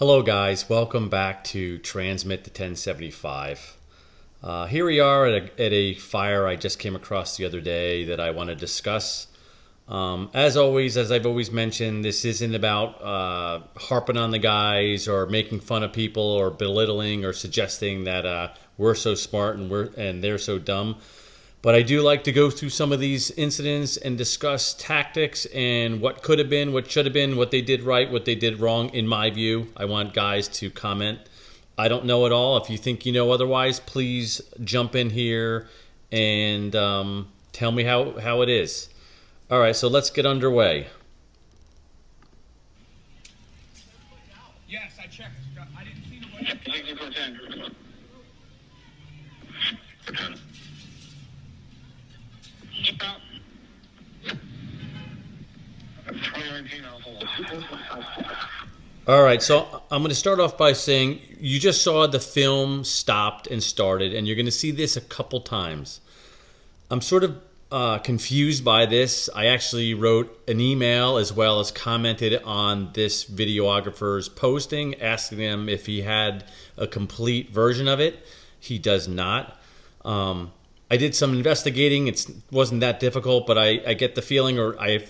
Hello guys, welcome back to Transmit to 1075. Here we are at a fire I just came across the other day that I want to discuss. As always, as I've always mentioned, this isn't about harping on the guys or making fun of people or belittling or suggesting that we're so smart and they're so dumb. But I do like to go through some of these incidents and discuss tactics and what could have been, what should have been, what they did right, what they did wrong, in my view. I want guys to comment. I don't know it all. If you think you know otherwise, please jump in here and tell me how it is. All right, so let's get underway. Yes, I checked. I didn't see nobody. Thank you for 10. Keep out. 2019 All right, so I'm going to start off by saying you just saw the film stopped and started, and you're going to see this a couple times. I'm sort of confused by this. I actually wrote an email as well as commented on this videographer's posting, asking them if he had a complete version of it. He does not. I did some investigating. It wasn't that difficult, but I get the feeling, or I've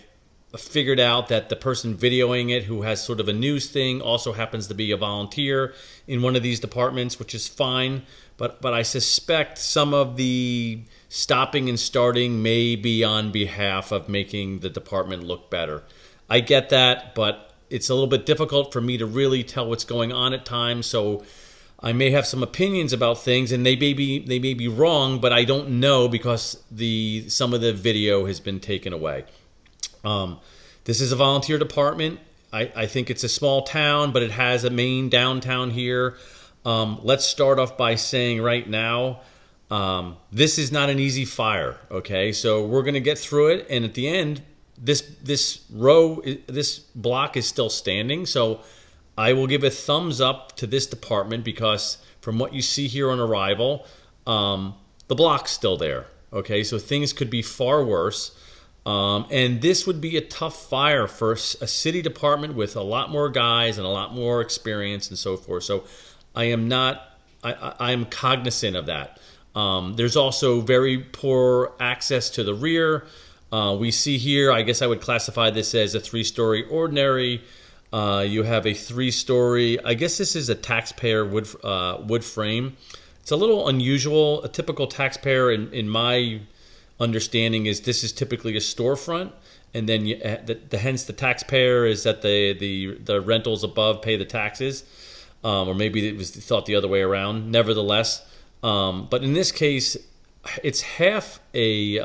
figured out that the person videoing it, who has sort of a news thing, also happens to be a volunteer in one of these departments, which is fine. But I suspect some of the stopping and starting may be on behalf of making the department look better. I get that, but it's a little bit difficult for me to really tell what's going on at times. So I may have some opinions about things, and they may be wrong, but I don't know because some of the video has been taken away. This is a volunteer department. I think it's a small town, but it has a main downtown here. Let's start off by saying right now, this is not an easy fire. Okay, so we're going to get through it, and at the end, this block is still standing. So I will give a thumbs up to this department because from what you see here on arrival, the block's still there. Okay, so things could be far worse. And this would be a tough fire for a city department with a lot more guys and a lot more experience and so forth. So I am cognizant of that. There's also very poor access to the rear. We see here, I guess I would classify this as a 3-story ordinary. You have a 3-story, I guess this is a taxpayer wood frame. It's a little unusual. A typical taxpayer in my understanding is this is typically a storefront, and then hence the taxpayer is that the rentals above pay the taxes, or maybe it was thought the other way around. Nevertheless, but in this case, it's half a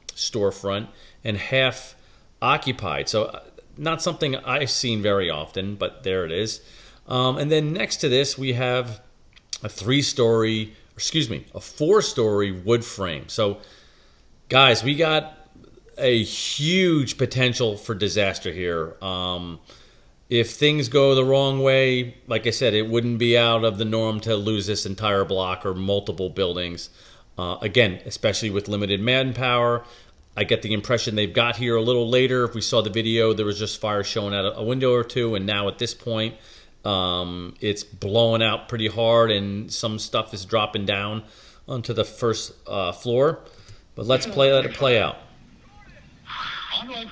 storefront and half occupied. So not something I've seen very often, but there it is. And then next to this, we have a 4-story wood frame. So guys, we got a huge potential for disaster here. If things go the wrong way, like I said, it wouldn't be out of the norm to lose this entire block or multiple buildings. Again, especially with limited manpower. I get the impression they've got here a little later. If we saw the video, there was just fire showing out a window or two, and now at this point, it's blowing out pretty hard, and some stuff is dropping down onto the first floor. But let's let it play out. Around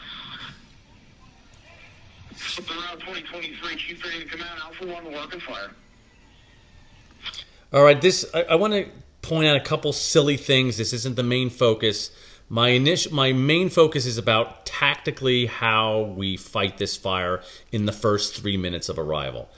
2023, keep ready to come out. Alpha 1 working fire. All right, I want to point out a couple silly things. This isn't the main focus. My main focus is about tactically how we fight this fire in the first 3 minutes of arrival.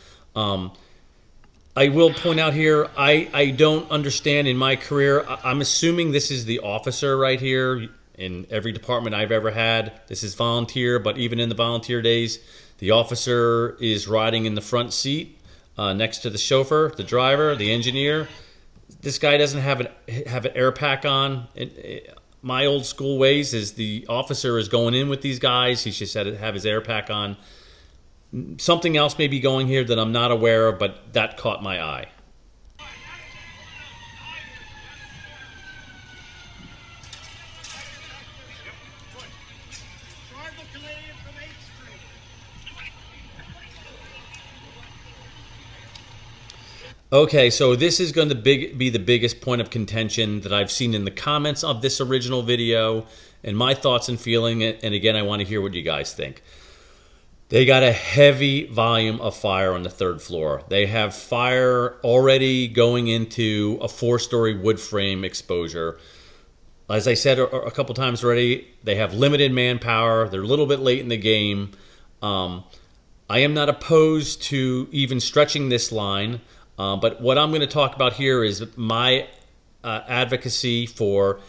I will point out here, I don't understand in my career. I'm assuming this is the officer right here. In every department I've ever had, this is volunteer, but even in the volunteer days, the officer is riding in the front seat next to the chauffeur, the driver, the engineer. This guy doesn't have an air pack on. My old school ways is the officer is going in with these guys. He should have his air pack on. Something else may be going here that I'm not aware of, but that caught my eye. Okay, so this is going to be the biggest point of contention that I've seen in the comments of this original video, and my thoughts and feeling. And again, I want to hear what you guys think. They got a heavy volume of fire on the third floor. They have fire already going into a 4-story wood frame exposure. As I said a couple times already, they have limited manpower. They're a little bit late in the game. I am not opposed to even stretching this line. But what I'm going to talk about here is my advocacy for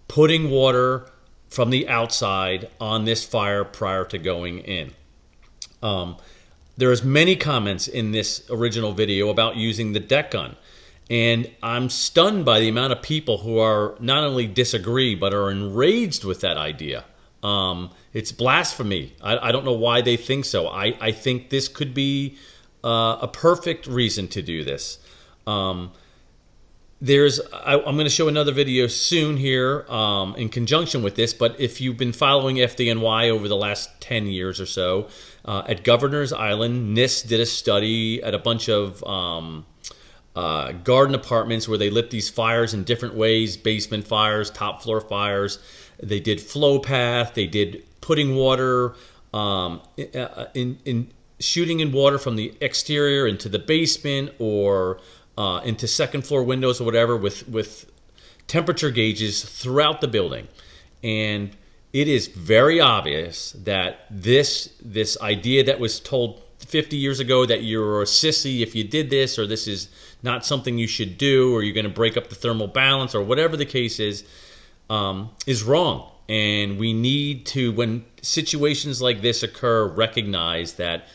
putting water from the outside on this fire prior to going in. There's many comments in this original video about using the deck gun. And I'm stunned by the amount of people who are not only disagree, but are enraged with that idea. It's blasphemy. I don't know why they think so. I think this could be a perfect reason to do this. I'm going to show another video soon here in conjunction with this, but if you've been following FDNY over the last 10 years or so, at Governor's Island, NIST did a study at a bunch of garden apartments where they lit these fires in different ways, basement fires, top floor fires. They did flow path, they did putting water in shooting in water from the exterior into the basement or into second floor windows or whatever with temperature gauges throughout the building. And it is very obvious that this idea that was told 50 years ago that you're a sissy if you did this, or this is not something you should do, or you're going to break up the thermal balance, or whatever the case is wrong. And we need to, when situations like this occur, recognize that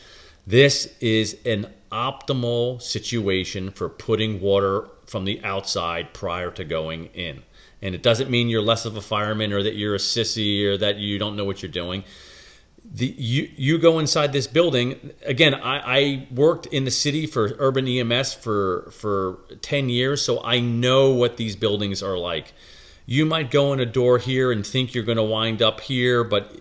this is an optimal situation for putting water from the outside prior to going in. And it doesn't mean you're less of a fireman or that you're a sissy or that you don't know what you're doing. You go inside this building. Again, I worked in the city for urban EMS for 10 years, so I know what these buildings are like. You might go in a door here and think you're going to wind up here, but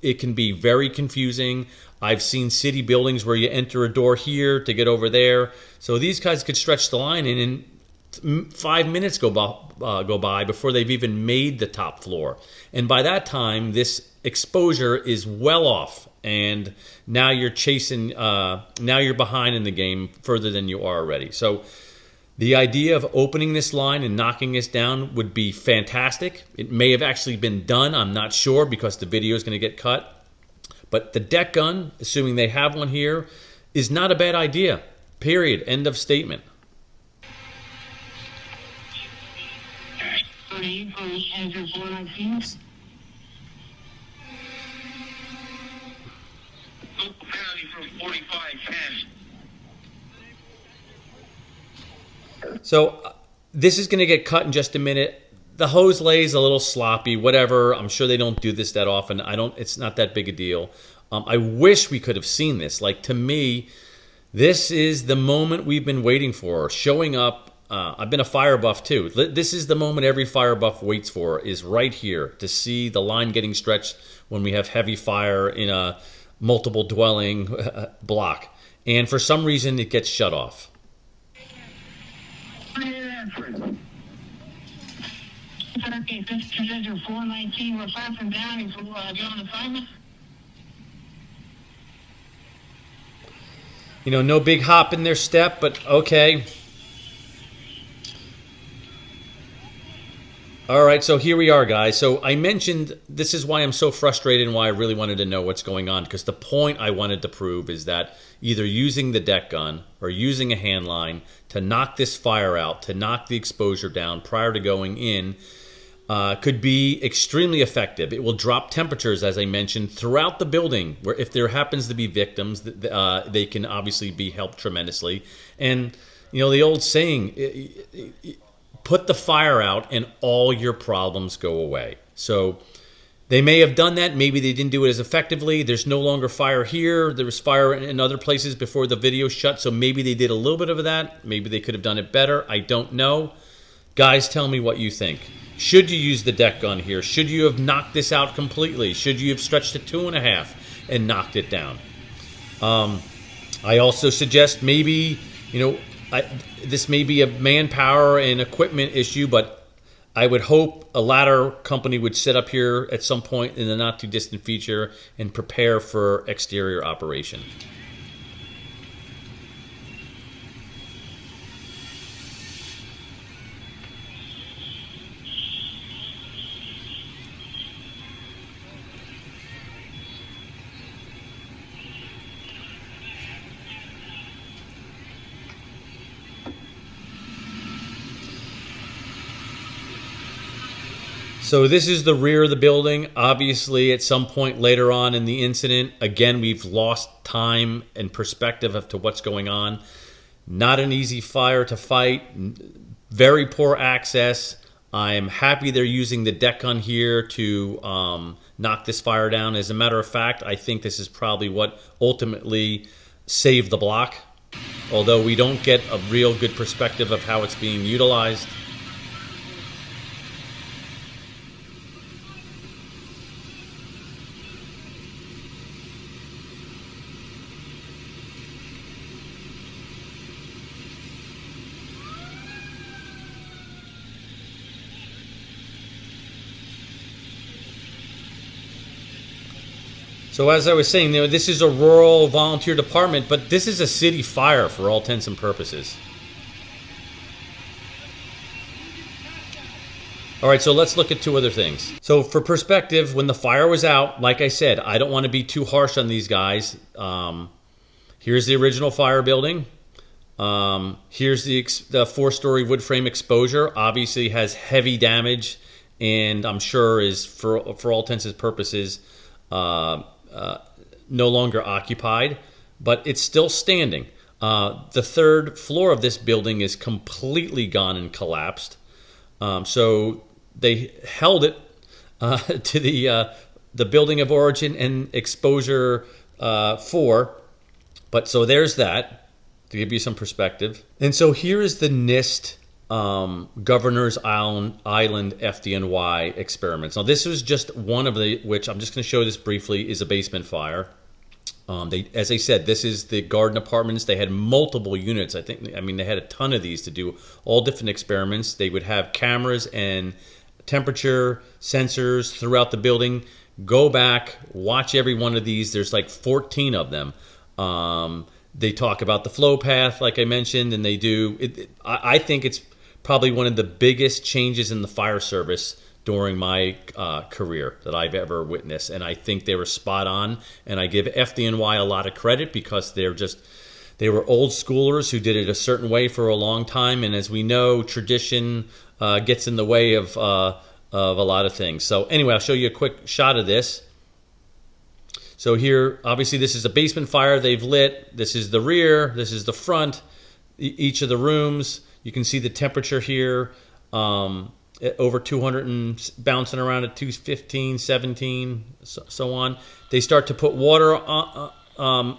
it can be very confusing. I've seen city buildings where you enter a door here to get over there. So these guys could stretch the line and in 5 minutes go by before they've even made the top floor. And by that time, this exposure is well off. And now you're chasing, now you're behind in the game further than you are already. So the idea of opening this line and knocking this down would be fantastic. It may have actually been done. I'm not sure because the video is going to get cut. But the deck gun, assuming they have one here, is not a bad idea. Period. End of statement. Enter 419. Local penalty from 4510. So this is going to get cut in just a minute. The hose lays a little sloppy, whatever. I'm sure they don't do this that often. It's not that big a deal. I wish we could have seen this. Like, to me, this is the moment we've been waiting for. Showing up. I've been a fire buff too. This is the moment every fire buff waits for, is right here, to see the line getting stretched when we have heavy fire in a multiple dwelling block. And for some reason, it gets shut off. Okay, this is 419. We're far from down. If you on assignment. You know, no big hop in their step, but okay. All right, so here we are, guys. So I mentioned this is why I'm so frustrated and why I really wanted to know what's going on, because the point I wanted to prove is that either using the deck gun or using a handline to knock this fire out, to knock the exposure down prior to going in, could be extremely effective. It will drop temperatures, as I mentioned, throughout the building, where if there happens to be victims, they can obviously be helped tremendously. And, you know, the old saying, put the fire out and all your problems go away. So they may have done that. Maybe they didn't do it as effectively. There's no longer fire here. There was fire in other places before the video shut. So maybe they did a little bit of that. Maybe they could have done it better. I don't know. Guys, tell me what you think. Should you use the deck gun here? Should you have knocked this out completely? Should you have stretched it 2.5 and knocked it down? I also suggest maybe, you know, this may be a manpower and equipment issue, but I would hope a ladder company would set up here at some point in the not too distant future and prepare for exterior operation. So this is the rear of the building. Obviously, at some point later on in the incident, again, we've lost time and perspective as to what's going on. Not an easy fire to fight. Very poor access. I'm happy they're using the deck gun here to knock this fire down. As a matter of fact, I think this is probably what ultimately saved the block, although we don't get a real good perspective of how it's being utilized. So as I was saying, this is a rural volunteer department, but this is a city fire for all intents and purposes. All right, so let's look at two other things. So for perspective, when the fire was out, like I said, I don't want to be too harsh on these guys. Here's the original fire building. Here's the 4-story wood frame exposure. Obviously has heavy damage, and I'm sure is, for all intents and purposes, no longer occupied, but it's still standing. The third floor of this building is completely gone and collapsed. So they held it to the building of origin and exposure 4. But so there's that to give you some perspective. And so here is the NIST Governor's Island FDNY experiments. Now this was just one of the, which I'm just going to show this briefly, is a basement fire. As I said, this is the garden apartments. They had multiple units. I mean, they had a ton of these to do all different experiments. They would have cameras and temperature sensors throughout the building. Go back, watch every one of these. There's like 14 of them. They talk about the flow path, like I mentioned, and they do. I think it's probably one of the biggest changes in the fire service during my career that I've ever witnessed, and I think they were spot on. And I give FDNY a lot of credit because they were old schoolers who did it a certain way for a long time, and as we know, tradition gets in the way of a lot of things. So anyway, I'll show you a quick shot of this. So here, obviously, this is a basement fire they've lit. This is the rear. This is the front. Each of the rooms. You can see the temperature here, over 200 and bouncing around at 215, 17, so on. They start to put water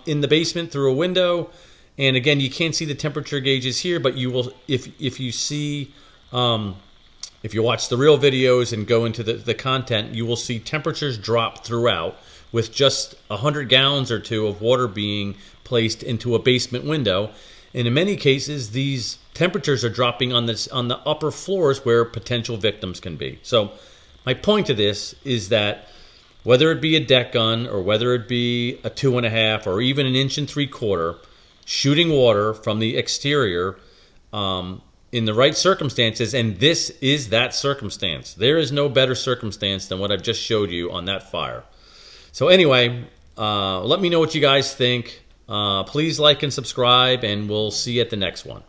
in the basement through a window. And again, you can't see the temperature gauges here, but you will, if you see, if you watch the real videos and go into the content, you will see temperatures drop throughout with just 100 gallons or two of water being placed into a basement window. And in many cases, these temperatures are dropping on the upper floors where potential victims can be. So my point to this is that whether it be a deck gun or whether it be a 2.5 or even an 1 3/4 inch, shooting water from the exterior in the right circumstances, and this is that circumstance. There is no better circumstance than what I've just showed you on that fire. So anyway, let me know what you guys think. Please like and subscribe, and we'll see you at the next one.